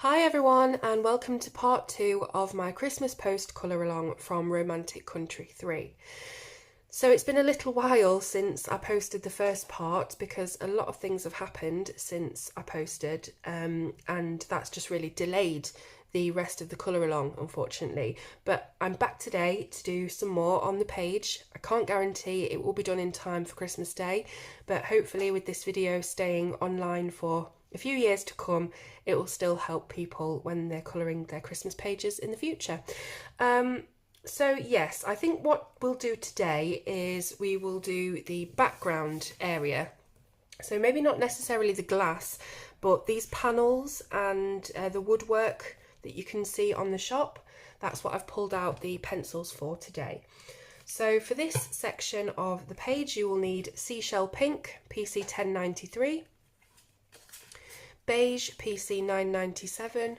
Hi everyone, and welcome to part 2 of my Christmas post colour along from Romantic Country 3. So it's been a little while since I posted the first part because a lot of things have happened since I posted, and that's just really delayed the rest of the colour along, unfortunately. But I'm back today to do some more on the page. I can't guarantee it will be done in time for Christmas Day, but hopefully with this video staying online for a few years to come, it will still help people when they're colouring their Christmas pages in the future. So yes, I think what we'll do today is we will do the background area. So maybe not necessarily the glass, but these panels and the woodwork that you can see on the shop, that's what I've pulled out the pencils for today. So for this section of the page, you will need Seashell Pink, PC 1093, Beige, PC 997,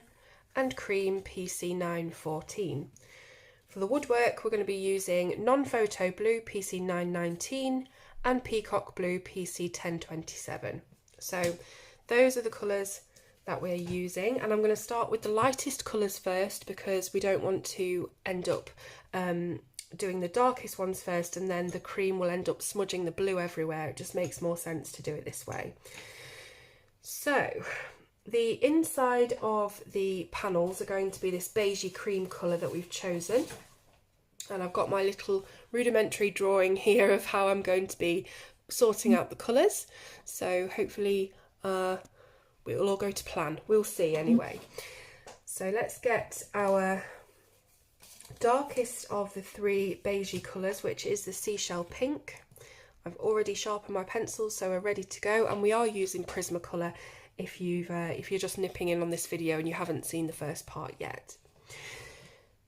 and Cream, PC 914. For the woodwork, we're going to be using Non-Photo Blue, PC 919, and Peacock Blue, PC 1027. So those are the colours that we're using, and I'm going to start with the lightest colours first because we don't want to end up doing the darkest ones first and then the cream will end up smudging the blue everywhere. It just makes more sense to do it this way. So the inside of the panels are going to be this beigey cream colour that we've chosen, and I've got my little rudimentary drawing here of how I'm going to be sorting out the colours, so hopefully it will all go to plan. We'll see anyway. So let's get our darkest of the three beigey colours, which is the Seashell Pink. I've already sharpened my pencils, so we're ready to go, and we are using Prismacolor if you're just nipping in on this video and you haven't seen the first part yet.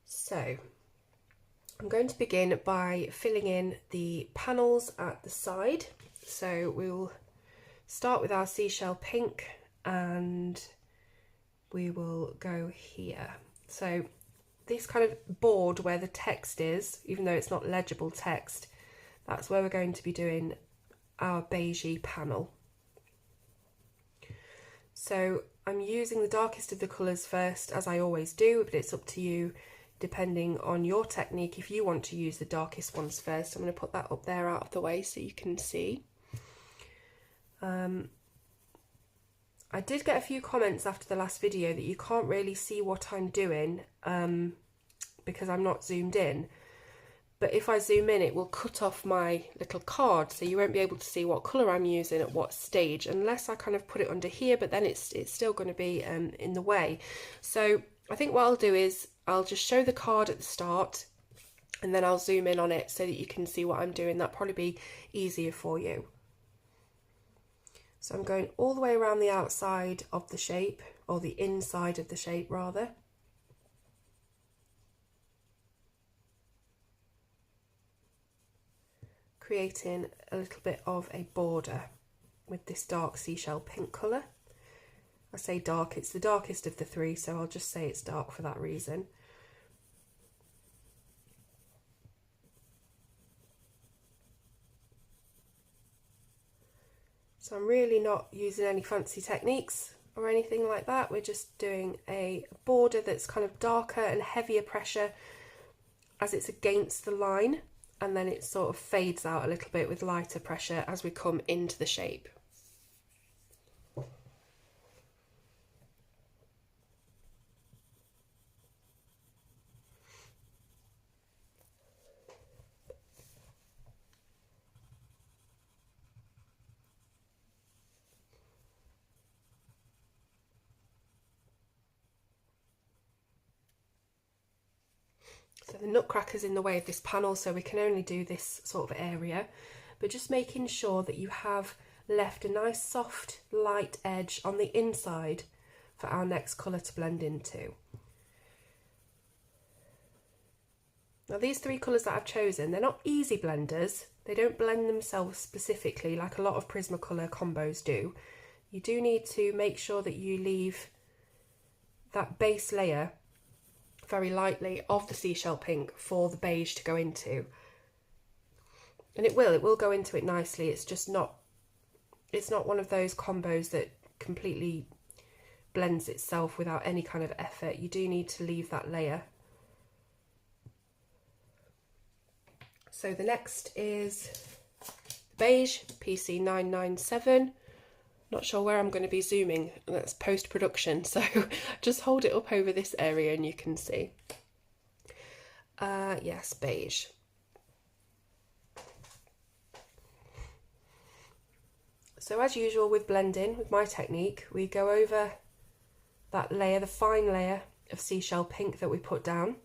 So I'm going to begin by filling in the panels at the side. So we'll start with our Seashell Pink and we will go here. So this kind of board where the text is, even though it's not legible text, that's where we're going to be doing our beigey panel. So I'm using the darkest of the colours first, as I always do, but it's up to you depending on your technique if you want to use the darkest ones first. I'm going to put that up there out of the way so you can see. I did get a few comments after the last video that you can't really see what I'm doing because I'm not zoomed in. But if I zoom in, it will cut off my little card, so you won't be able to see what colour I'm using at what stage, unless I kind of put it under here, but then it's still going to be in the way. So I think what I'll do is I'll just show the card at the start, and then I'll zoom in on it so that you can see what I'm doing. That'll probably be easier for you. So I'm going all the way around the outside of the shape, or the inside of the shape rather. Creating a little bit of a border with this dark Seashell Pink colour. I say dark, it's the darkest of the three, so I'll just say it's dark for that reason. So I'm really not using any fancy techniques or anything like that. We're just doing a border that's kind of darker and heavier pressure as it's against the line, and then it sort of fades out a little bit with lighter pressure as we come into the shape. So the nutcracker's in the way of this panel, so we can only do this sort of area, but just making sure that you have left a nice soft light edge on the inside for our next colour to blend into. Now these three colours that I've chosen, they're not easy blenders. They don't blend themselves specifically like a lot of Prismacolor combos do. You do need to make sure that you leave that base layer very lightly of the Seashell Pink for the beige to go into, and it will go into it nicely. It's just not, it's not one of those combos that completely blends itself without any kind of effort. You do need to leave that layer. So the next is beige, PC997. Not sure where I'm going to be zooming, that's post-production, so just hold it up over this area and you can see. Yes, beige. So as usual with blending, with my technique, we go over that layer, the fine layer of seashell pink that we put down. And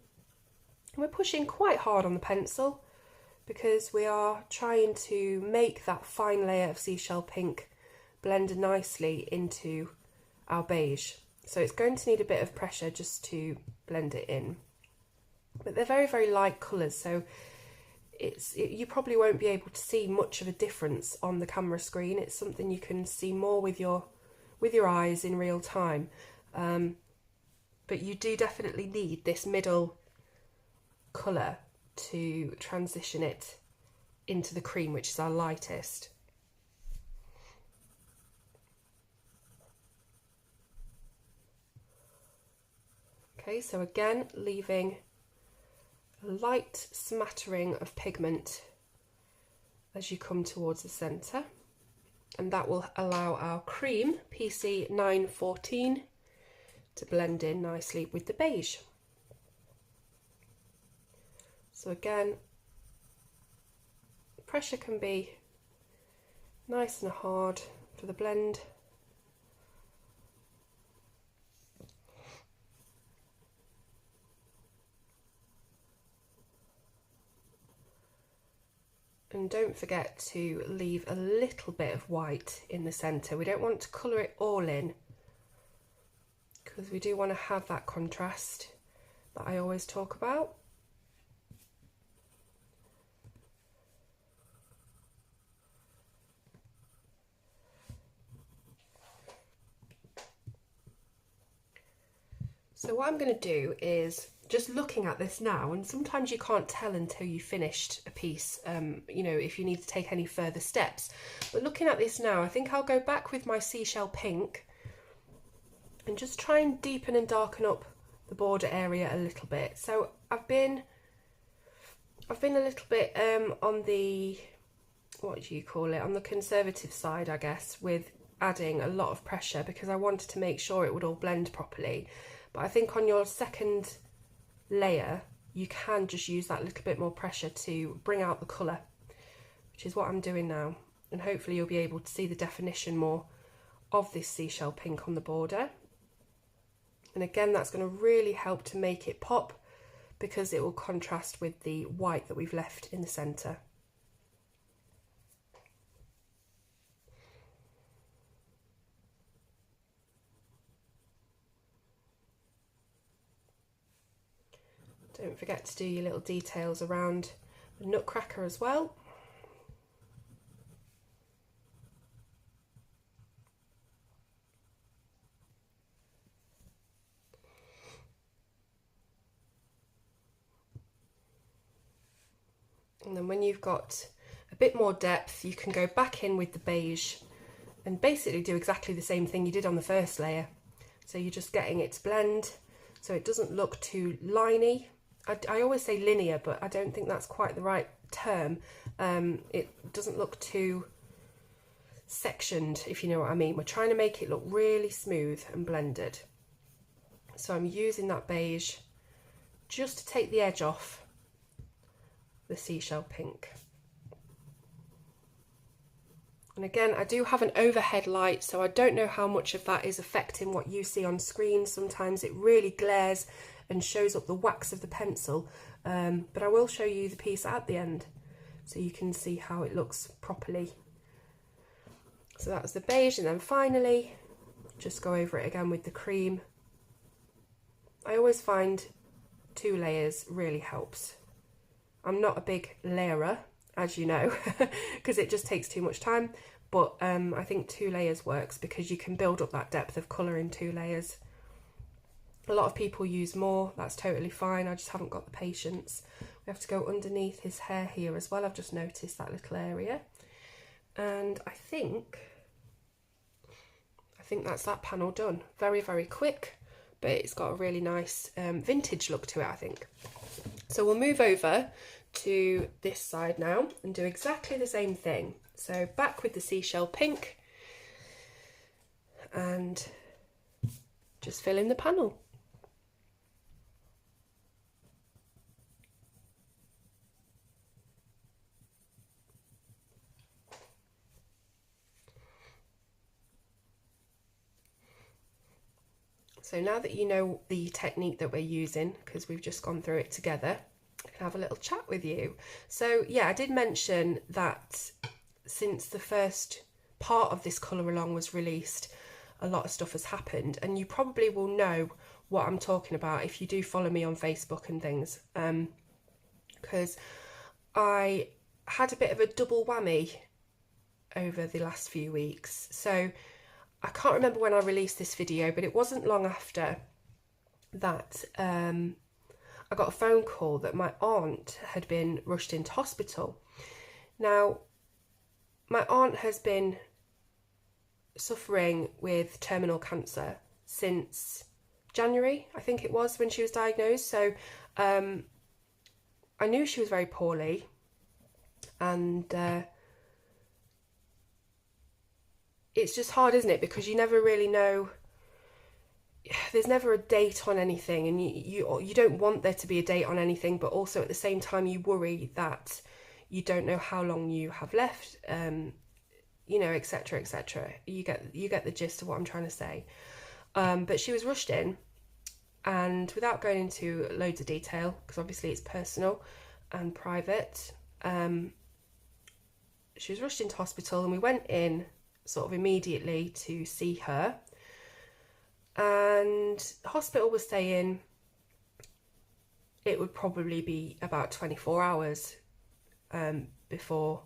we're pushing quite hard on the pencil because we are trying to make that fine layer of seashell pink blend nicely into our beige. So it's going to need a bit of pressure just to blend it in. But they're very, very light colours, so you probably won't be able to see much of a difference on the camera screen. It's something you can see more with your eyes in real time. But you do definitely need this middle colour to transition it into the cream, which is our lightest. Okay, so again, leaving a light smattering of pigment as you come towards the centre, and that will allow our cream, PC914, to blend in nicely with the beige. So again, pressure can be nice and hard for the blend. And don't forget to leave a little bit of white in the centre. We don't want to colour it all in because we do want to have that contrast that I always talk about. So what I'm going to do is, just looking at this now, and sometimes you can't tell until you finished a piece, you know, if you need to take any further steps. But looking at this now, I think I'll go back with my seashell pink and just try and deepen and darken up the border area a little bit. So I've been a little bit on the, what do you call it, on the conservative side, I guess, with adding a lot of pressure because I wanted to make sure it would all blend properly. But I think on your second layer you can just use that little bit more pressure to bring out the colour, which is what I'm doing now, and hopefully you'll be able to see the definition more of this seashell pink on the border. And again, that's going to really help to make it pop because it will contrast with the white that we've left in the centre. Don't forget to do your little details around the nutcracker as well. And then when you've got a bit more depth, you can go back in with the beige and basically do exactly the same thing you did on the first layer. So you're just getting it to blend so it doesn't look too liney. I always say linear, but I don't think that's quite the right term. It doesn't look too sectioned, if you know what I mean. We're trying to make it look really smooth and blended. So I'm using that beige just to take the edge off the seashell pink. And again, I do have an overhead light, so I don't know how much of that is affecting what you see on screen. Sometimes it really glares and shows up the wax of the pencil, but I will show you the piece at the end so you can see how it looks properly. So that was the beige, and then finally just go over it again with the cream. I always find 2 layers really helps. I'm not a big layerer, as you know, because it just takes too much time, but I think 2 layers works because you can build up that depth of colour in 2 layers. A lot of people use more, that's totally fine, I just haven't got the patience. We have to go underneath his hair here as well, I've just noticed that little area. And I think think that's that panel done. Very, very quick, but it's got a really nice vintage look to it, I think. So we'll move over to this side now and do exactly the same thing. So back with the seashell pink and just fill in the panel. So now that you know the technique that we're using, because we've just gone through it together, I can have a little chat with you. So yeah, I did mention that since the first part of this colour along was released, a lot of stuff has happened, and you probably will know what I'm talking about if you do follow me on Facebook and things, because I had a bit of a double whammy over the last few weeks. So I can't remember when I released this video, but it wasn't long after that I got a phone call that my aunt had been rushed into hospital. Now, my aunt has been suffering with terminal cancer since January, I think it was, when she was diagnosed. So I knew she was very poorly, and it's just hard, isn't it? Because you never really know. There's never a date on anything, and you don't want there to be a date on anything, but also at the same time you worry that you don't know how long you have left, you know, etc., etc. You get the gist of what I'm trying to say. But she was rushed in, and without going into loads of detail, because obviously it's personal and private, she was rushed into hospital, and we went in sort of immediately to see her. And the hospital was saying it would probably be about 24 hours before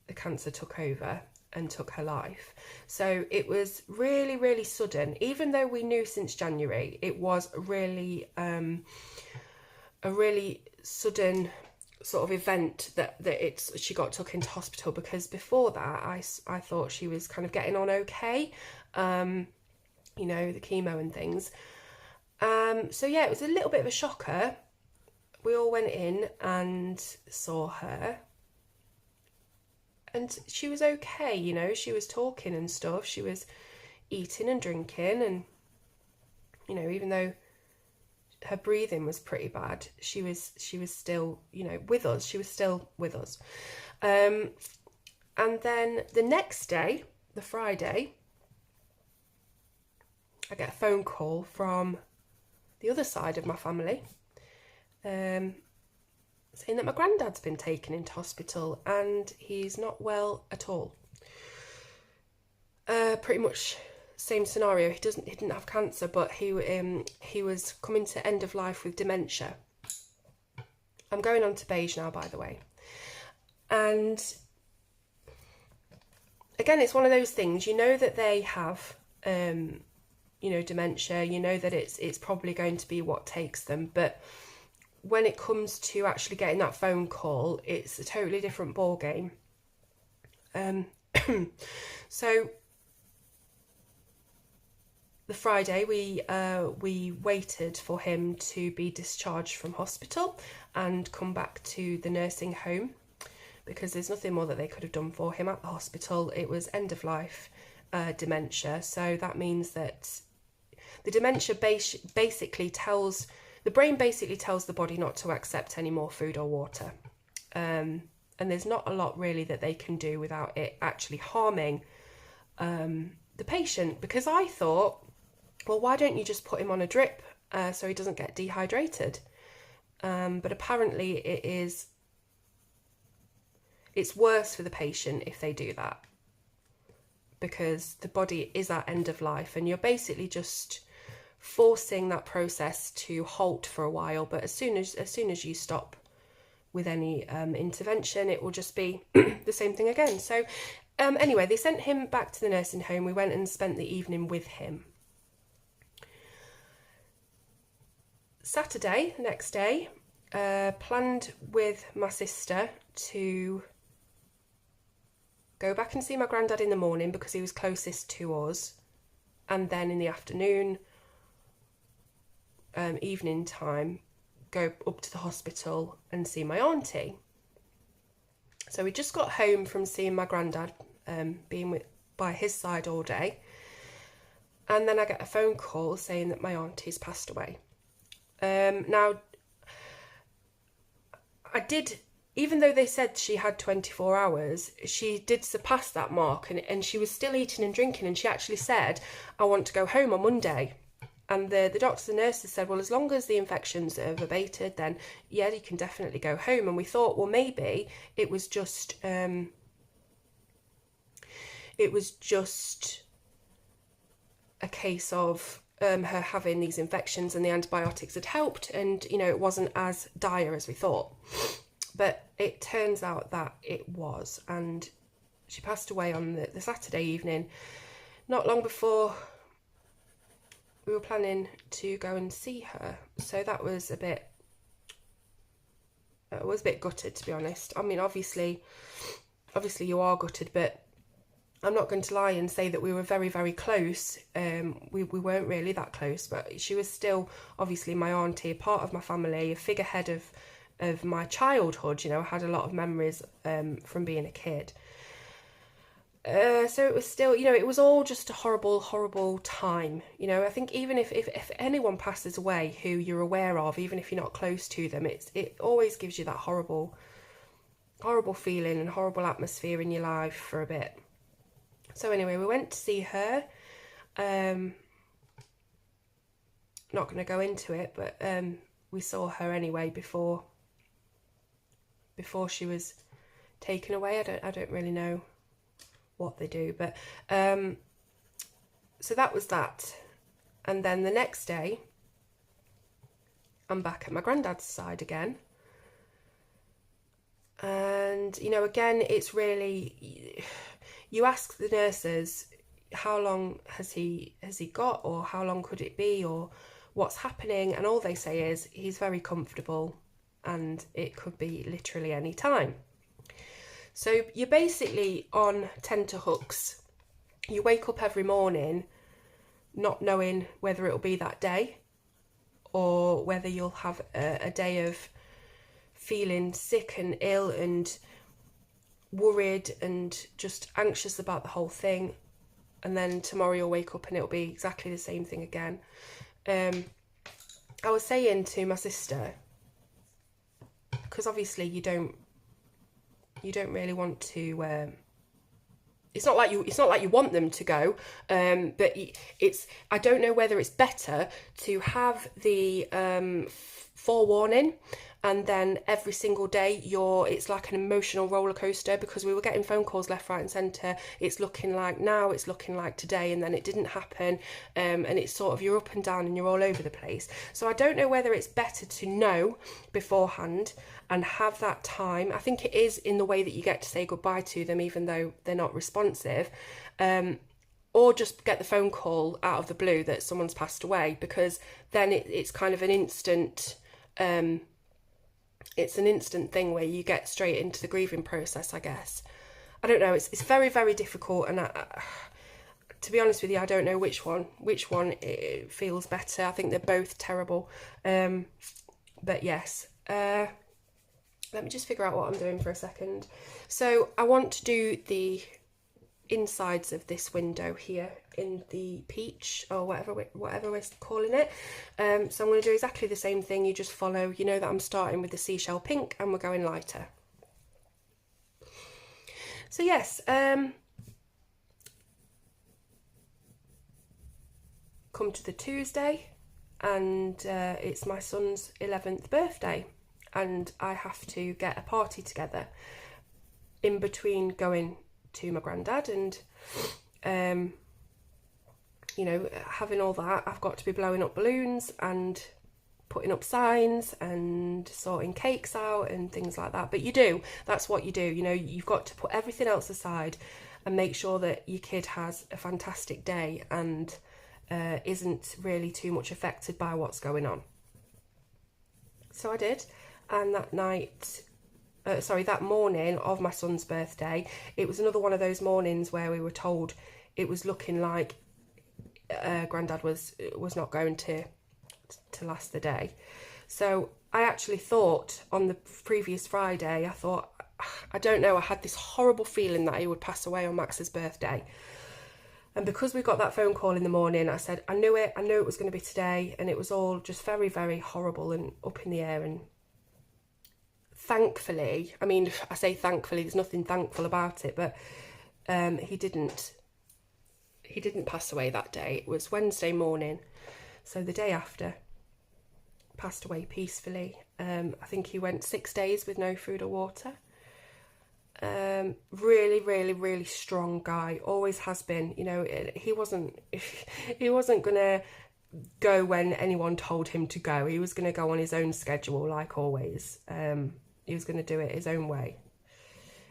the cancer took over and took her life. So it was really, really sudden. Even though we knew since January, it was really a really sudden sort of event that she got took into hospital, because before that I thought she was kind of getting on okay, you know, the chemo and things. So yeah, it was a little bit of a shocker. We all went in and saw her, and she was okay, you know, she was talking and stuff, she was eating and drinking, and you know, even though her breathing was pretty bad, she was still, you know, with us. She was still with us. And then the next day, the Friday, I get a phone call from the other side of my family, saying that my granddad's been taken into hospital and he's not well at all. Pretty much same scenario. He didn't have cancer, but he was coming to end of life with dementia. I'm going on to beige now, by the way. And again, it's one of those things, you know that they have you know, dementia, you know that it's probably going to be what takes them, but when it comes to actually getting that phone call, it's a totally different ball game. So the Friday, we waited for him to be discharged from hospital and come back to the nursing home, because there's nothing more that they could have done for him at the hospital. It was end of life dementia, so that means that the dementia basically tells the brain the body not to accept any more food or water, and there's not a lot really that they can do without it actually harming the patient. Because I thought, well, why don't you just put him on a drip so he doesn't get dehydrated? But apparently it's worse for the patient if they do that, because the body is at end of life and you're basically just forcing that process to halt for a while. But as soon as you stop with any intervention, it will just be the same thing again. So anyway, they sent him back to the nursing home. We went and spent the evening with him. Saturday, next day, planned with my sister to go back and see my granddad in the morning because he was closest to us, and then in the afternoon, evening time, go up to the hospital and see my auntie. So we just got home from seeing my granddad, being by his side all day, and then I get a phone call saying that my auntie's passed away. Now, even though they said she had 24 hours, she did surpass that mark, and she was still eating and drinking, and she actually said, I want to go home on Monday. And the doctors and nurses said, well, as long as the infections have abated, then yeah, you can definitely go home. And we thought, well, maybe it was just a case of her having these infections, and the antibiotics had helped, and it wasn't as dire as we thought. But it turns out that it was, and she passed away on the Saturday evening, not long before we were planning to go and see her. So that was a bit gutted, to be honest. I mean, obviously you are gutted, but I'm not going to lie and say that we were very, very close. We weren't really that close, but she was still obviously my auntie, a part of my family, a figurehead of my childhood. I had a lot of memories from being a kid. So it was still, it was all just a horrible, horrible time. I think even if anyone passes away who you're aware of, even if you're not close to them, it always gives you that horrible, horrible feeling and horrible atmosphere in your life for a bit. So anyway, we went to see her. Not going to go into it, but we saw her anyway before she was taken away. I don't really know what they do, but so that was that. And then the next day, I'm back at my granddad's side again. And, again, it's really, you ask the nurses, how long has he got, or how long could it be, or what's happening? And all they say is he's very comfortable and it could be literally any time. So you're basically on tenterhooks. You wake up every morning not knowing whether it'll be that day, or whether you'll have a day of feeling sick and ill and worried and just anxious about the whole thing, and then tomorrow you'll wake up and it'll be exactly the same thing again. I was saying to my sister, because obviously you don't really want to, it's not like you want them to go, but I don't know whether it's better to have the forewarning, and then every single day it's like an emotional roller coaster, because we were getting phone calls left, right and centre. It's looking like now, it's looking like today, and then it didn't happen, and it's sort of, you're up and down and you're all over the place. So I don't know whether it's better to know beforehand and have that time. I think it is, in the way that you get to say goodbye to them even though they're not responsive, or just get the phone call out of the blue that someone's passed away, because then it's kind of an instant, it's an instant thing where you get straight into the grieving process, I guess. I don't know, it's very, very difficult, and to be honest with you, I don't know which one it feels better. I think they're both terrible, but yes. Let me just figure out what I'm doing for a second. So I want to do the insides of this window here in the peach, or whatever we're calling it. So I'm going to do exactly the same thing. You just follow. You know that I'm starting with the seashell pink and we're going lighter. So yes, come to the Tuesday, and it's my son's 11th birthday, and I have to get a party together in between going to my granddad and having all that. I've got to be blowing up balloons and putting up signs and sorting cakes out and things like that. But that's what you do. You've got to put everything else aside and make sure that your kid has a fantastic day and isn't really too much affected by what's going on. So I did, and that night that morning of my son's birthday, it was another one of those mornings where we were told it was looking like Grandad was not going to last the day. So I actually thought on the previous Friday, I thought, I don't know, I had this horrible feeling that he would pass away on Max's birthday. And because we got that phone call in the morning, I said, I knew it was going to be today. And it was all just very, very horrible and up in the air. And thankfully, I mean, I say thankfully, there's nothing thankful about it, but he didn't pass away that day. It was Wednesday morning, so the day after, passed away peacefully. I think he went 6 days with no food or water. Really, really, really strong guy, always has been. You know, he wasn't gonna go when anyone told him to go. He was gonna go on his own schedule, like always. He was gonna do it his own way,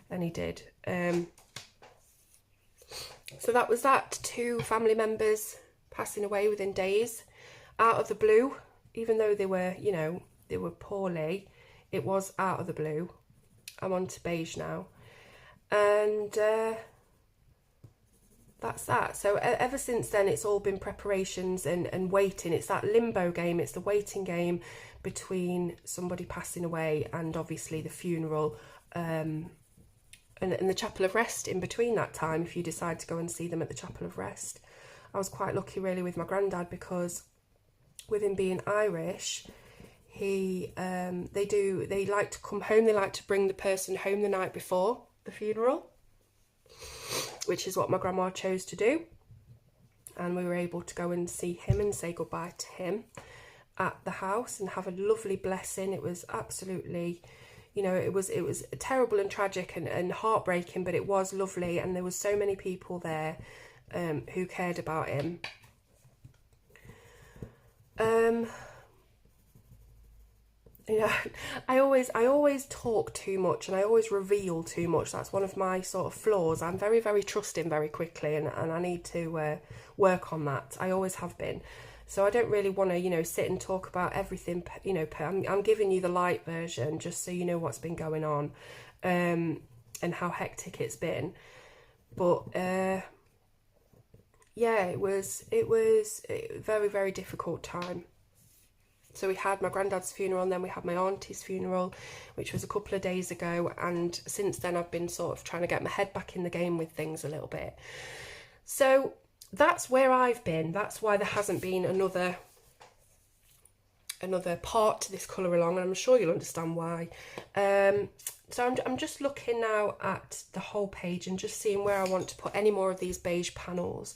and he did. So that was that. 2 family members passing away within days, out of the blue. Even though they were, you know, they were poorly, it was out of the blue. I'm on to beige now. And that's that. So ever since then, it's all been preparations and waiting. It's that limbo game. It's the waiting game between somebody passing away and obviously the funeral, and the Chapel of Rest in between that time, if you decide to go and see them at the Chapel of Rest. I was quite lucky really with my granddad, because with him being Irish, they like to come home. They like to bring the person home the night before the funeral, which is what my grandma chose to do. And we were able to go and see him and say goodbye to him at the house and have a lovely blessing. It was absolutely, you know, it was terrible and tragic and heartbreaking, but it was lovely. And there was so many people there who cared about him. You know, I always talk too much and I always reveal too much. That's one of my sort of flaws. I'm very, very trusting very quickly, and I need to work on that. I always have been. So I don't really want to, you know, sit and talk about everything, you know. I'm giving you the light version just so you know what's been going on, and how hectic it's been. But yeah, it was a very, very difficult time. So we had my granddad's funeral, and then we had my auntie's funeral, which was a couple of days ago. And since then, I've been sort of trying to get my head back in the game with things a little bit. So that's where I've been. That's why there hasn't been another part to this colour along, and I'm sure you'll understand why. So I'm just looking now at the whole page and just seeing where I want to put any more of these beige panels.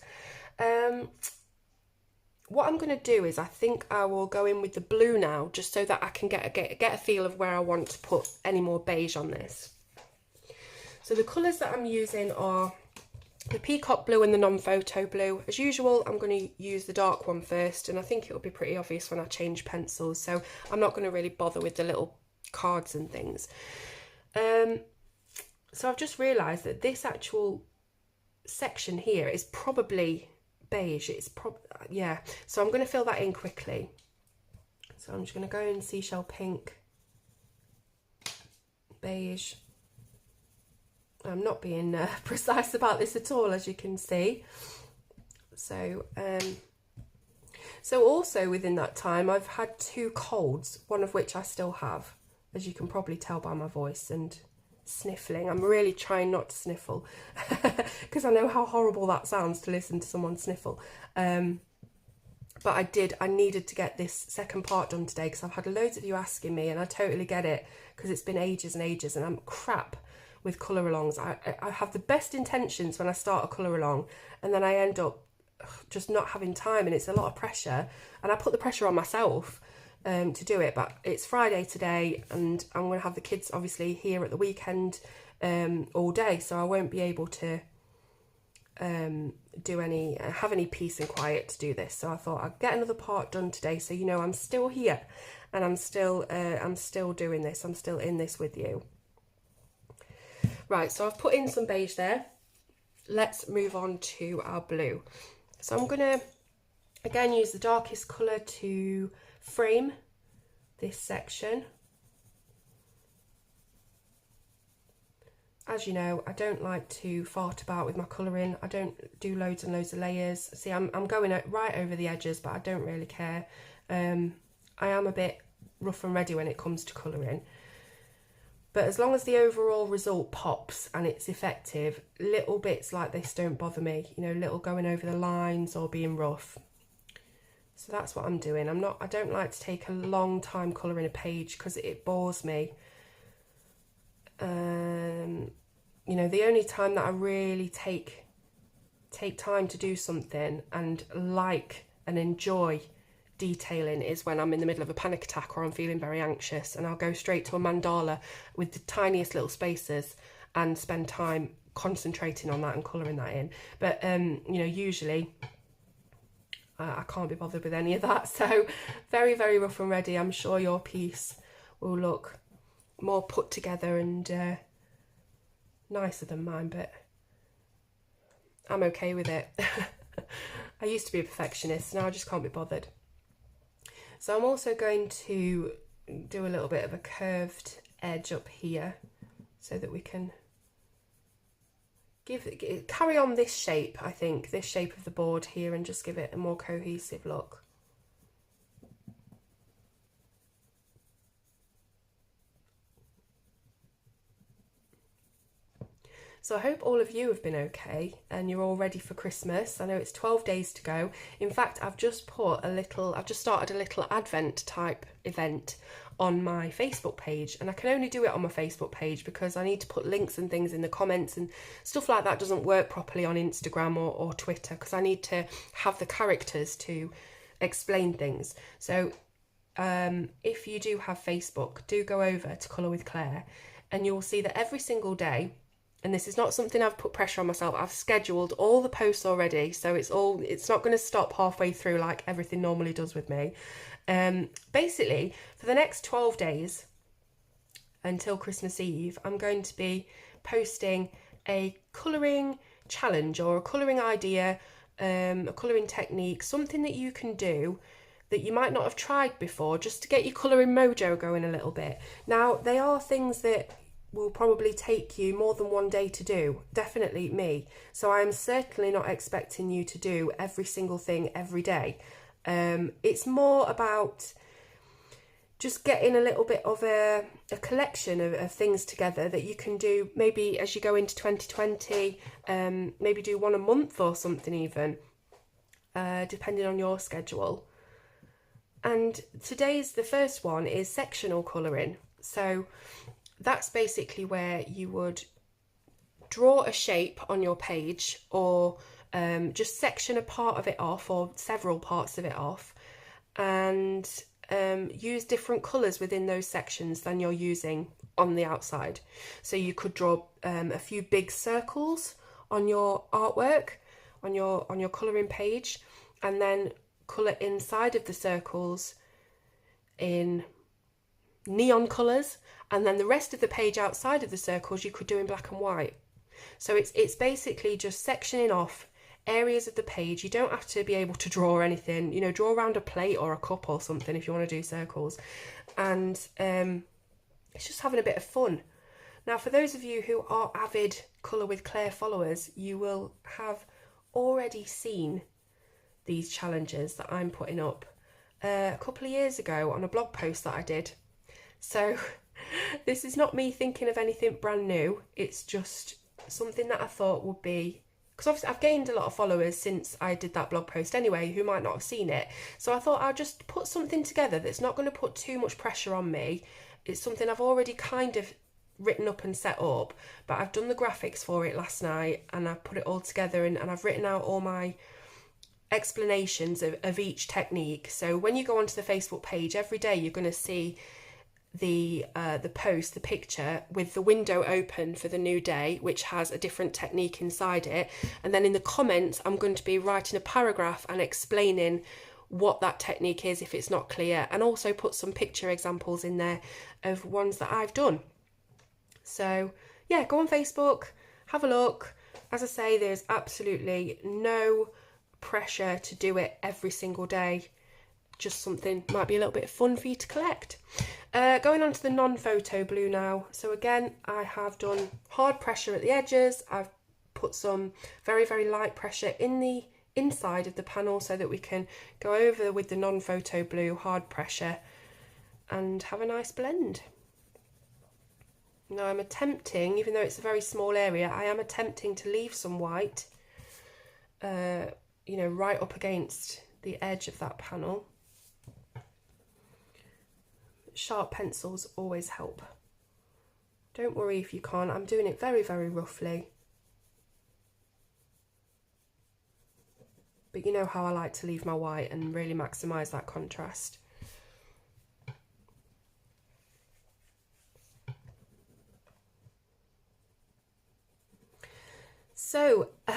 What I'm going to do is I think I will go in with the blue now, just so that I can get a feel of where I want to put any more beige on this. So the colours that I'm using are the Peacock Blue and the Non-Photo Blue. As usual, I'm going to use the dark one first, and I think it'll be pretty obvious when I change pencils, so I'm not going to really bother with the little cards and things. So I've just realised that this actual section here is probably beige. Yeah, so I'm going to fill that in quickly. So I'm just going to go in seashell pink, beige. I'm not being precise about this at all, as you can see. So also within that time, I've had 2 colds, one of which I still have, as you can probably tell by my voice and sniffling. I'm really trying not to sniffle because I know how horrible that sounds to listen to someone sniffle. But I needed to get this second part done today because I've had loads of you asking me, and I totally get it because it's been ages and ages, and I'm crap with colour alongs. I have the best intentions when I start a colour along, and then I end up just not having time, and it's a lot of pressure, and I put the pressure on myself to do it. But it's Friday today, and I'm going to have the kids obviously here at the weekend all day, so I won't be able to have any peace and quiet to do this. So I thought I'd get another part done today, so you know I'm still here, and I'm still doing this. I'm still in this with you. Right, so I've put in some beige there. Let's move on to our blue. So I'm going to again use the darkest colour to frame this section. As you know, I don't like to fart about with my colouring. I don't do loads and loads of layers. See, I'm going right over the edges, but I don't really care. I am a bit rough and ready when it comes to colouring. But as long as the overall result pops and it's effective, little bits like this don't bother me. You know, little going over the lines or being rough. So that's what I'm doing. I don't like to take a long time colouring a page because it bores me. You know, the only time that I really take time to do something and like and enjoy detailing is when I'm in the middle of a panic attack or I'm feeling very anxious, and I'll go straight to a mandala with the tiniest little spaces and spend time concentrating on that and colouring that in. But you know, usually I can't be bothered with any of that. So very, very rough and ready. I'm sure your piece will look more put together and nicer than mine, but I'm okay with it. I used to be a perfectionist, now I just can't be bothered. So I'm also going to do a little bit of a curved edge up here so that we can carry on this shape, I think, this shape of the board here, and just give it a more cohesive look. So I hope all of you have been okay and you're all ready for Christmas. I know it's 12 days to go. In fact, I've just started a little Advent type event on my Facebook page, and I can only do it on my Facebook page because I need to put links and things in the comments, and stuff like that doesn't work properly on Instagram or Twitter because I need to have the characters to explain things. So if you do have Facebook, do go over to Colour with Claire and you'll see that every single day, and this is not something I've put pressure on myself, I've scheduled all the posts already, so it's not going to stop halfway through like everything normally does with me. Basically, for the next 12 days until Christmas Eve, I'm going to be posting a colouring challenge or a colouring idea, a colouring technique, something that you can do that you might not have tried before, just to get your colouring mojo going a little bit. Now, they are things that will probably take you more than one day to do, definitely me. So I'm certainly not expecting you to do every single thing every day. It's more about just getting a little bit of a collection of things together that you can do maybe as you go into 2020, maybe do one a month or something even, depending on your schedule. And the first one is sectional colouring. So that's basically where you would draw a shape on your page, or just section a part of it off or several parts of it off, and use different colours within those sections than you're using on the outside. So you could draw a few big circles on your artwork, on your colouring page, and then colour inside of the circles in neon colours, and then the rest of the page outside of the circles you could do in black and white. So it's basically just sectioning off areas of the page. You don't have to be able to draw anything, you know, draw around a plate or a cup or something if you want to do circles, and it's just having a bit of fun. Now, for those of you who are avid Colour with Claire followers, you will have already seen these challenges that I'm putting up a couple of years ago on a blog post that I did. So this is not me thinking of anything brand new, it's just something that I thought would be, because obviously I've gained a lot of followers since I did that blog post anyway who might not have seen it, so I thought I'll just put something together that's not going to put too much pressure on me. It's something I've already kind of written up and set up, but I've done the graphics for it last night and I've put it all together, and I've written out all my explanations of each technique. So when you go onto the Facebook page every day, you're going to see the post, the picture with the window open for the new day, which has a different technique inside it, and then in the comments I'm going to be writing a paragraph and explaining what that technique is if it's not clear, and also put some picture examples in there of ones that I've done. So yeah, go on Facebook, have a look. As I say, there's absolutely no pressure to do it every single day, just something might be a little bit fun for you to collect. Going on to the non-photo blue now. So again, I have done hard pressure at the edges. I've put some very, very light pressure in the inside of the panel so that we can go over with the non-photo blue hard pressure and have a nice blend. Now I'm attempting, even though it's a very small area, I am attempting to leave some white, you know, right up against the edge of that panel. Sharp pencils always help. Don't worry if you can't, I'm doing it very, very roughly. But you know how I like to leave my white and really maximise that contrast. So, a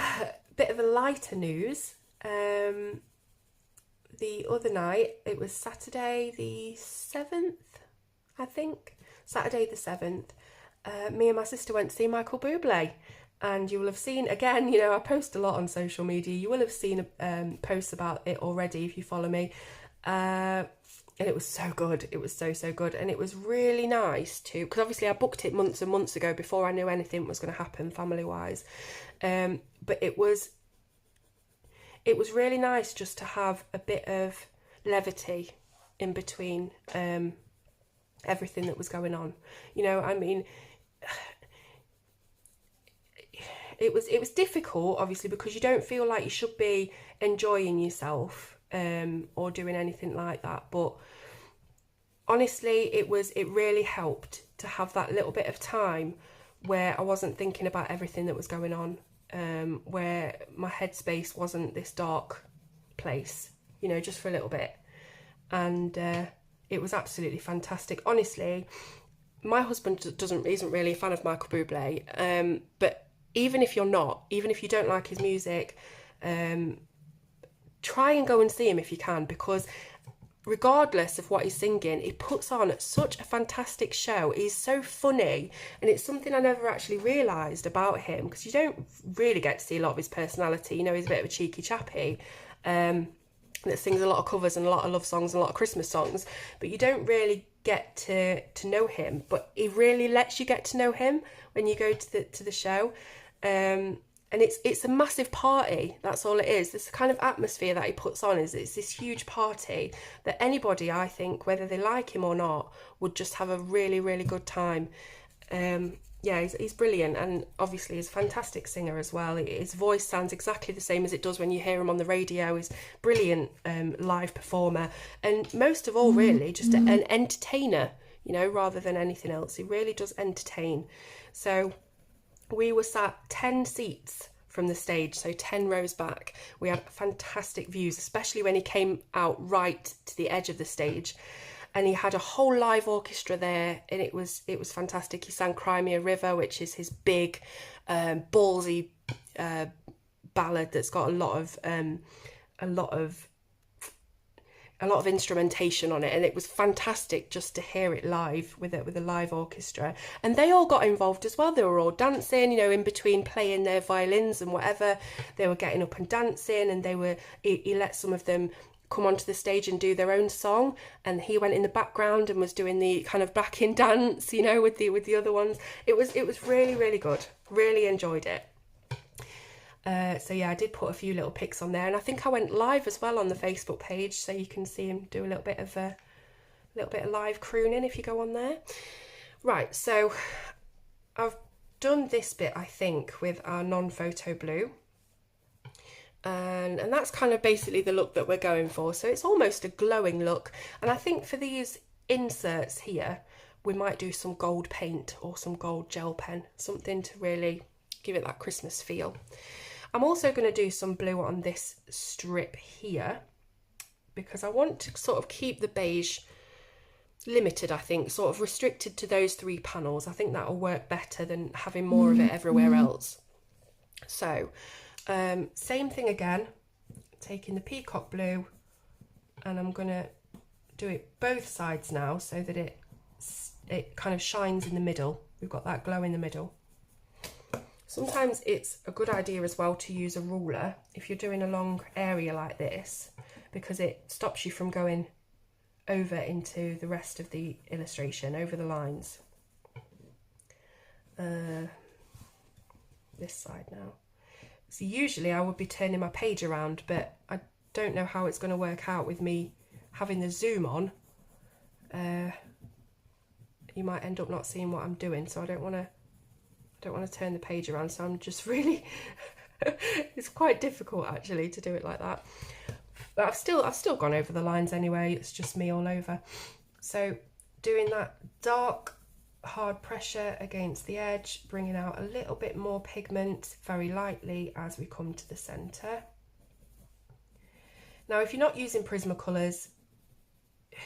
bit of a lighter news. The other night, it was Saturday the 7th, I think. Saturday the 7th, me and my sister went to see Michael Bublé. And you will have seen, again, you know, I post a lot on social media. You will have seen posts about it already if you follow me. And it was so good. It was so, so good. And it was really nice too, because obviously I booked it months and months ago before I knew anything was going to happen family-wise. But it was really nice just to have a bit of levity in between everything that was going on. You know, I mean, it was difficult, obviously, because you don't feel like you should be enjoying yourself or doing anything like that. But honestly, it really helped to have that little bit of time where I wasn't thinking about everything that was going on, where my headspace wasn't this dark place, you know, just for a little bit. And it was absolutely fantastic. Honestly, my husband isn't really a fan of Michael Bublé, but even if you're not, even if you don't like his music, try and go and see him if you can, because regardless of what he's singing, he puts on such a fantastic show. He's so funny, and it's something I never actually realised about him, because you don't really get to see a lot of his personality. You know, he's a bit of a cheeky chappy that sings a lot of covers and a lot of love songs and a lot of Christmas songs, but you don't really get to know him. But he really lets you get to know him when you go to the show. And it's a massive party. That's all it is. This kind of atmosphere that he puts on it's this huge party that anybody, I think, whether they like him or not, would just have a really, really good time. Yeah, he's brilliant, and obviously he's a fantastic singer as well. His voice sounds exactly the same as it does when you hear him on the radio. He's brilliant live performer, and most of all, really, just an entertainer, you know, rather than anything else. He really does entertain. So we were sat 10 seats from the stage, so 10 rows back. We had fantastic views, especially when he came out right to the edge of the stage. And he had a whole live orchestra there, and it was fantastic. He sang Cry Me a River, which is his big, ballsy ballad that's got a lot of instrumentation on it, and it was fantastic just to hear it live with a live orchestra. And they all got involved as well. They were all dancing, you know, in between playing their violins and whatever. They were getting up and dancing, and he let some of them come onto the stage and do their own song, and he went in the background and was doing the kind of backing dance, you know, with the other ones. It was really, really good. Really enjoyed it. So yeah, I did put a few little pics on there, and I think I went live as well on the Facebook page, so you can see him do a little bit of live crooning if you go on there. Right, so I've done this bit, I think, with our non-photo blue. And that's kind of basically the look that we're going for. So it's almost a glowing look. And I think for these inserts here, we might do some gold paint or some gold gel pen, something to really give it that Christmas feel. I'm also going to do some blue on this strip here, because I want to sort of keep the beige limited, I think, sort of restricted to those 3 panels. I think that'll work better than having more of it everywhere else. So same thing again, taking the peacock blue, and I'm going to do it both sides now so that it kind of shines in the middle. We've got that glow in the middle. Sometimes it's a good idea as well to use a ruler if you're doing a long area like this, because it stops you from going over into the rest of the illustration, over the lines. This side now. So usually I would be turning my page around, but I don't know how it's going to work out with me having the zoom on. You might end up not seeing what I'm doing, so I don't want to turn the page around, so I'm just really it's quite difficult actually to do it like that. But I've still gone over the lines anyway, it's just me all over. So doing that dark hard pressure against the edge, bringing out a little bit more pigment very lightly as we come to the centre. Now if you're not using Prismacolors,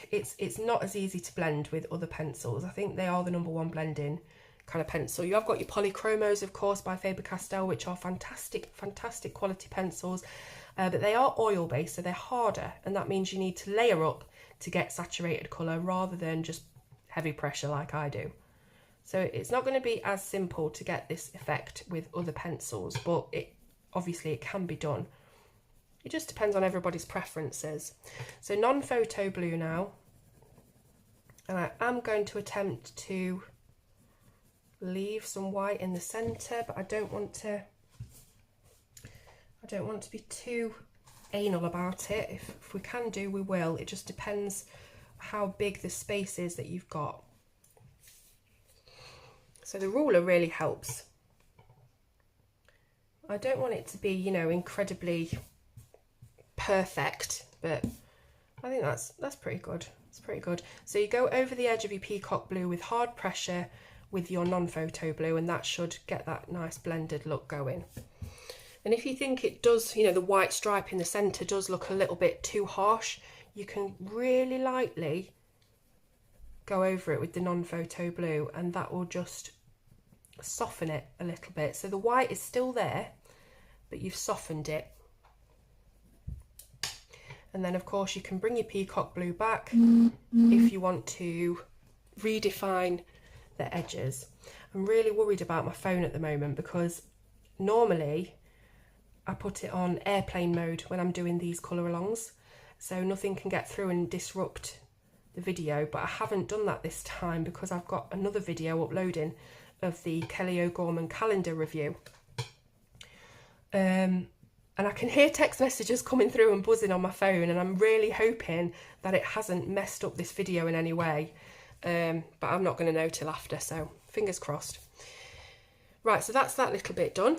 it's not as easy to blend with other pencils. I think they are the #1 blending kind of pencil. You have got your Polychromos, of course, by Faber-Castell, which are fantastic quality pencils, but they are oil based, so they're harder, and that means you need to layer up to get saturated colour rather than just heavy pressure like I do. So it's not going to be as simple to get this effect with other pencils, but obviously it can be done. It just depends on everybody's preferences. So non-photo blue now, and I am going to attempt to leave some white in the centre, but I don't want to be too anal about it. If we can do, we will. It just depends how big the space is that you've got. So the ruler really helps. I don't want it to be, you know, incredibly perfect, but I think that's pretty good. It's pretty good. So you go over the edge of your peacock blue with hard pressure with your non-photo blue, and that should get that nice blended look going. And if you think it does, you know, the white stripe in the centre does look a little bit too harsh, you can really lightly go over it with the non-photo blue, and that will just soften it a little bit. So the white is still there, but you've softened it. And then of course you can bring your peacock blue back if you want to redefine the edges. I'm really worried about my phone at the moment because normally I put it on airplane mode when I'm doing these colour alongs, so nothing can get through and disrupt the video, but I haven't done that this time because I've got another video uploading of the Kelly O'Gorman calendar review. And I can hear text messages coming through and buzzing on my phone, and I'm really hoping that it hasn't messed up this video in any way, but I'm not going to know till after, so fingers crossed. Right, so that's that little bit done.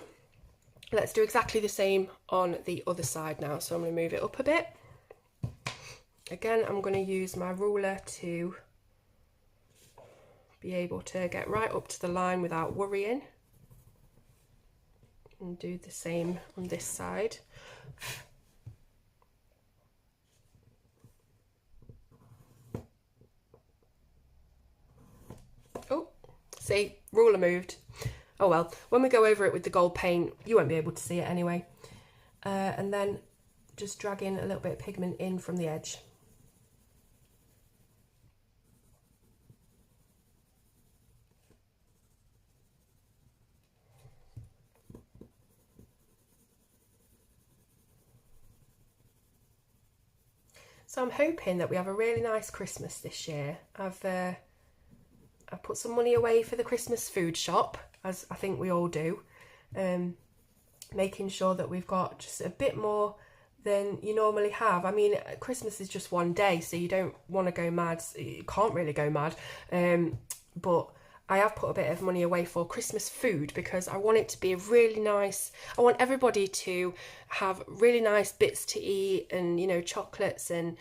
Let's do exactly the same on the other side now. So I'm going to move it up a bit. Again, I'm going to use my ruler to be able to get right up to the line without worrying. And do the same on this side. Oh, see, ruler moved. Oh well, when we go over it with the gold paint, you won't be able to see it anyway. And then just dragging a little bit of pigment in from the edge. So I'm hoping that we have a really nice Christmas this year. I've put some money away for the Christmas food shop, as I think we all do, making sure that we've got just a bit more than you normally have. I mean, Christmas is just one day, so you don't want to go mad. You can't really go mad, but I have put a bit of money away for Christmas food because I want it to be really nice. I want everybody to have really nice bits to eat, and you know, chocolates and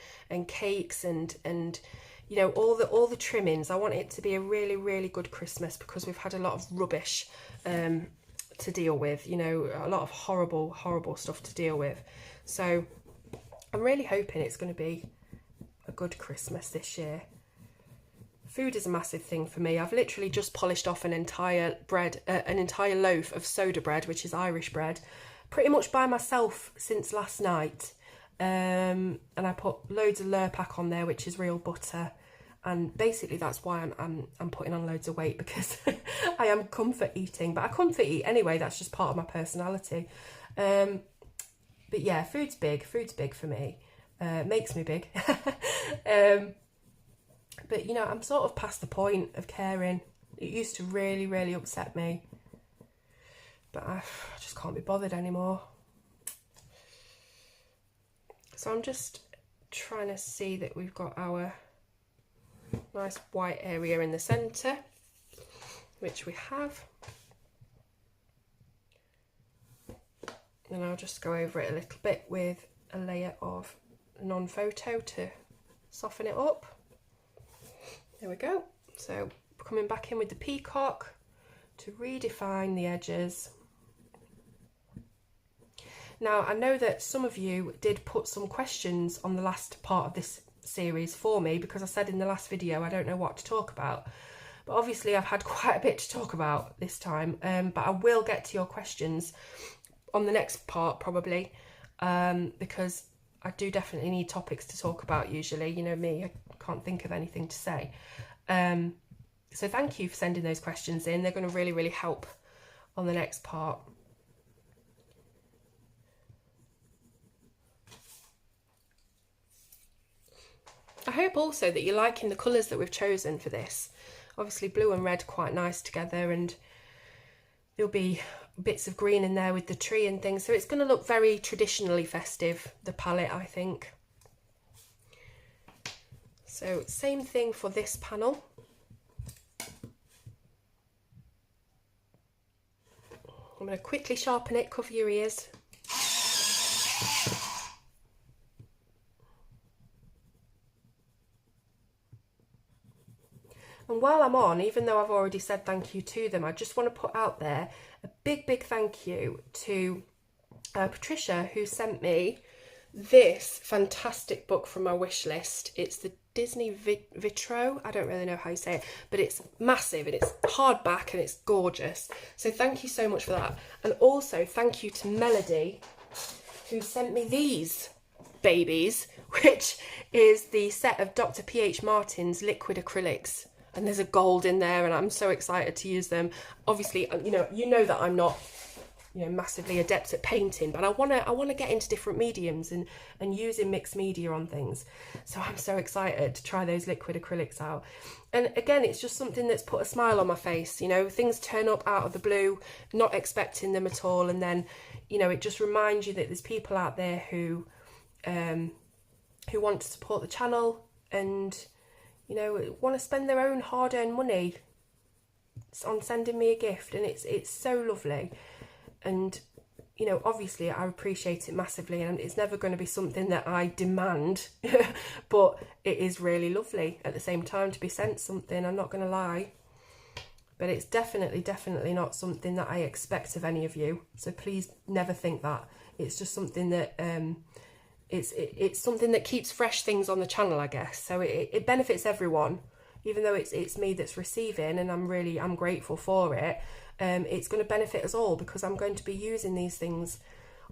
cakes and you know, all the trimmings. I want it to be a really, really good Christmas because we've had a lot of rubbish to deal with, you know, a lot of horrible stuff to deal with. So I'm really hoping it's going to be a good Christmas this year. Food is a massive thing for me. I've literally just polished off an entire loaf of soda bread, which is Irish bread, pretty much by myself since last night. And I put loads of Lurpak on there, which is real butter. And basically that's why I'm putting on loads of weight, because I am comfort eating. But I comfort eat anyway, that's just part of my personality. But yeah, food's big for me. Makes me big. But, you know, I'm sort of past the point of caring. It used to really, really upset me. But I just can't be bothered anymore. So I'm just trying to see that we've got our nice white area in the centre, which we have. And I'll just go over it a little bit with a layer of non-photo to soften it up. There we go. So coming back in with the peacock to redefine the edges. Now, I know that some of you did put some questions on the last part of this series for me, because I said in the last video I don't know what to talk about. But obviously I've had quite a bit to talk about this time, but I will get to your questions on the next part probably, because I do definitely need topics to talk about usually. You know me, I can't think of anything to say. So thank you for sending those questions in. They're going to really, really help on the next part. I hope also that you're liking the colours that we've chosen for this. Obviously blue and red quite nice together, and there'll be bits of green in there with the tree and things. So it's going to look very traditionally festive, the palette, I think. So same thing for this panel. I'm going to quickly sharpen it, cover your ears. And while I'm on, even though I've already said thank you to them, I just want to put out there a big, big thank you to Patricia, who sent me this fantastic book from my wish list. It's the Disney Vitro. I don't really know how you say it, but it's massive and it's hardback and it's gorgeous. So thank you so much for that. And also thank you to Melody, who sent me these babies, which is the set of Dr. P.H. Martin's liquid acrylics. And there's a gold in there, and I'm so excited to use them. Obviously, you know that I'm not, massively adept at painting, but I want to get into different mediums and using mixed media on things. So I'm so excited to try those liquid acrylics out. And again, it's just something that's put a smile on my face. You know, things turn up out of the blue, not expecting them at all, and then, it just reminds you that there's people out there who want to support the channel and want to spend their own hard-earned money on sending me a gift, and it's so lovely. And obviously I appreciate it massively, and it's never going to be something that I demand but it is really lovely at the same time to be sent something, I'm not going to lie. But it's definitely not something that I expect of any of you, so please never think that. It's just something that it's something that keeps fresh things on the channel, I guess. So it benefits everyone, even though it's me that's receiving, and I'm grateful for it. It's going to benefit us all, because I'm going to be using these things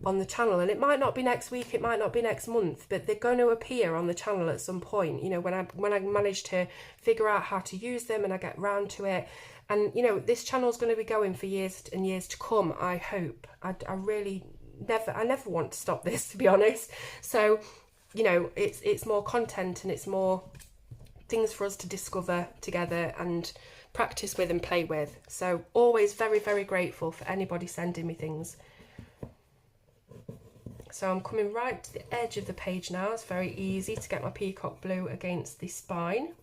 on the channel, and it might not be next week, it might not be next month, but they're going to appear on the channel at some point. When I manage to figure out how to use them and I get round to it, and this channel's going to be going for years and years to come, I hope. I never want to stop this, to be honest. So it's more content, and it's more things for us to discover together and practice with and play with. So always very, very grateful for anybody sending me things. So I'm coming right to the edge of the page now. It's very easy to get my peacock blue against the spine.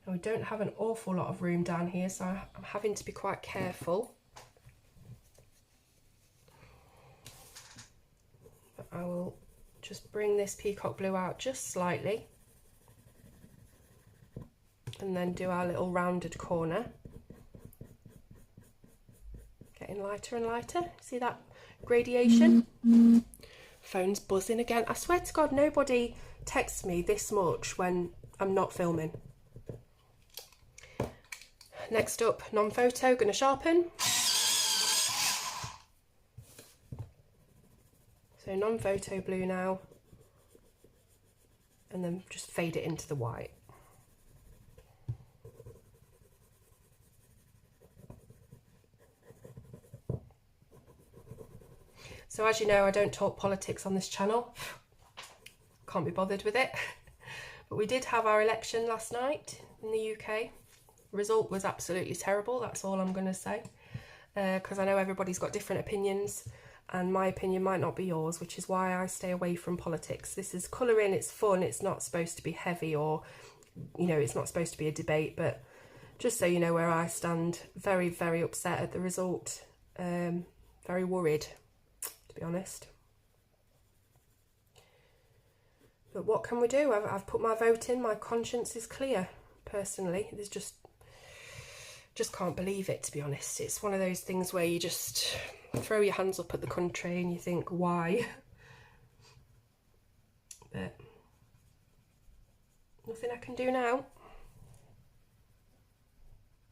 And we don't have an awful lot of room down here, so I'm having to be quite careful. But I will just bring this peacock blue out just slightly, and then do our little rounded corner. Getting lighter and lighter. See that gradation? Phone's buzzing again. I swear to God, nobody texts me this much when I'm not filming. Next up, non-photo, gonna sharpen. So non-photo blue now, and then just fade it into the white. So as you know, I don't talk politics on this channel. Can't be bothered with it. But we did have our election last night in the UK. Result was absolutely terrible, that's all I'm going to say. Because I know everybody's got different opinions, and my opinion might not be yours, which is why I stay away from politics. This is colouring, it's fun, it's not supposed to be heavy, or, you know, it's not supposed to be a debate, but just so you know where I stand, very, very upset at the result. Very worried, to be honest. But what can we do? I've put my vote in, my conscience is clear, personally. There's just can't believe it, to be honest. It's one of those things where you just throw your hands up at the country and you think, why? But nothing I can do now.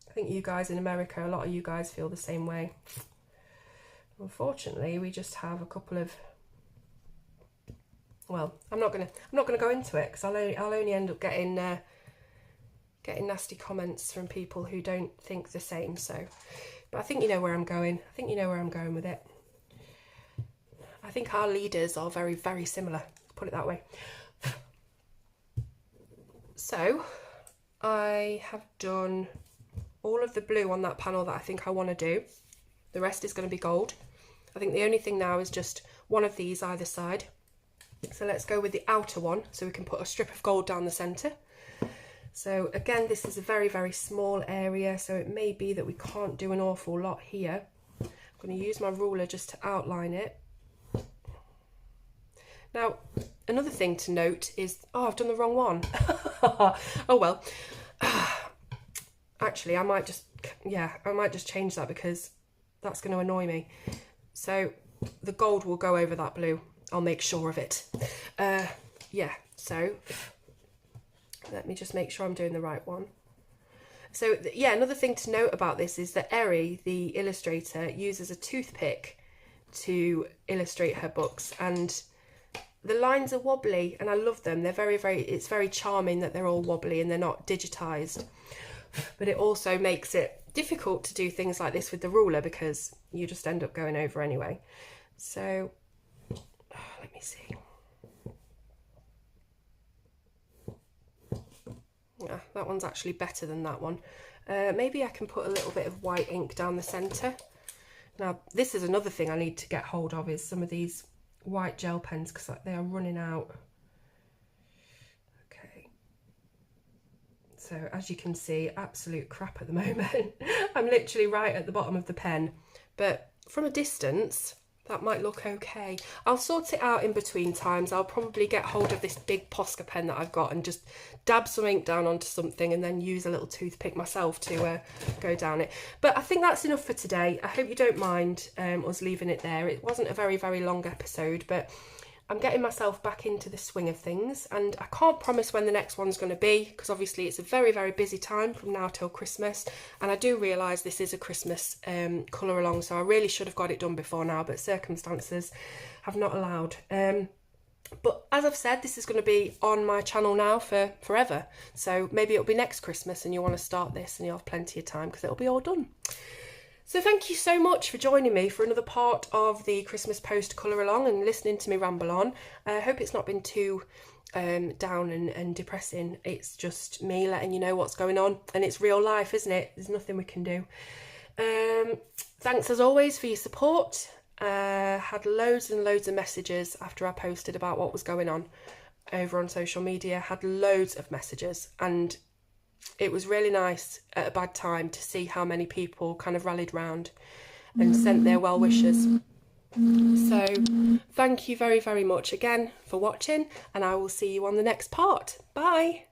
I think you guys in America, a lot of you guys feel the same way. Unfortunately, we just have a couple of, well, I'm not gonna go into it, because I'll only end up getting nasty comments from people who don't think the same. So, but I think you know where I'm going. I think you know where I'm going with it. I think our leaders are very, very similar, put it that way. So I have done all of the blue on that panel that I think I want to do. The rest is going to be gold. I think the only thing now is just one of these either side. So let's go with the outer one, so we can put a strip of gold down the centre. So again, this is a very, very small area, so it may be that we can't do an awful lot here. I'm going to use my ruler just to outline it. Now, another thing to note is, oh, I've done the wrong one. Oh well. Actually, I might just change that, because that's going to annoy me. So the gold will go over that blue. I'll make sure of it. Yeah, so let me just make sure I'm doing the right one. So yeah, another thing to note about this is that Eri, the illustrator, uses a toothpick to illustrate her books, and the lines are wobbly, and I love them. They're very, very, it's very charming that they're all wobbly and they're not digitized. But it also makes it difficult to do things like this with the ruler, because you just end up going over anyway. So let me see. Yeah, that one's actually better than that one. Maybe I can put a little bit of white ink down the centre. Now, this is another thing I need to get hold of, is some of these white gel pens, because they are running out. Okay. So as you can see, absolute crap at the moment. I'm literally right at the bottom of the pen. But from a distance, that might look okay. I'll sort it out in between times. I'll probably get hold of this big Posca pen that I've got and just dab some ink down onto something, and then use a little toothpick myself to go down it. But I think that's enough for today. I hope you don't mind us leaving it there. It wasn't a very, very long episode, but I'm getting myself back into the swing of things, and I can't promise when the next one's going to be, because obviously it's a very, very busy time from now till Christmas, and I do realise this is a Christmas colour along, so I really should have got it done before now, but circumstances have not allowed. But as I've said, this is going to be on my channel now for forever, so maybe it'll be next Christmas and you want to start this and you'll have plenty of time, because it'll be all done. So thank you so much for joining me for another part of the Christmas Post Colour Along and listening to me ramble on. I hope it's not been too down and depressing. It's just me letting you know what's going on, and it's real life, isn't it? There's nothing we can do. Thanks as always for your support. Had loads and loads of messages after I posted about what was going on over on social media. Had loads of messages, and it was really nice at a bad time to see how many people kind of rallied round and sent their well wishes. So thank you very, very much again for watching, and I will see you on the next part. Bye.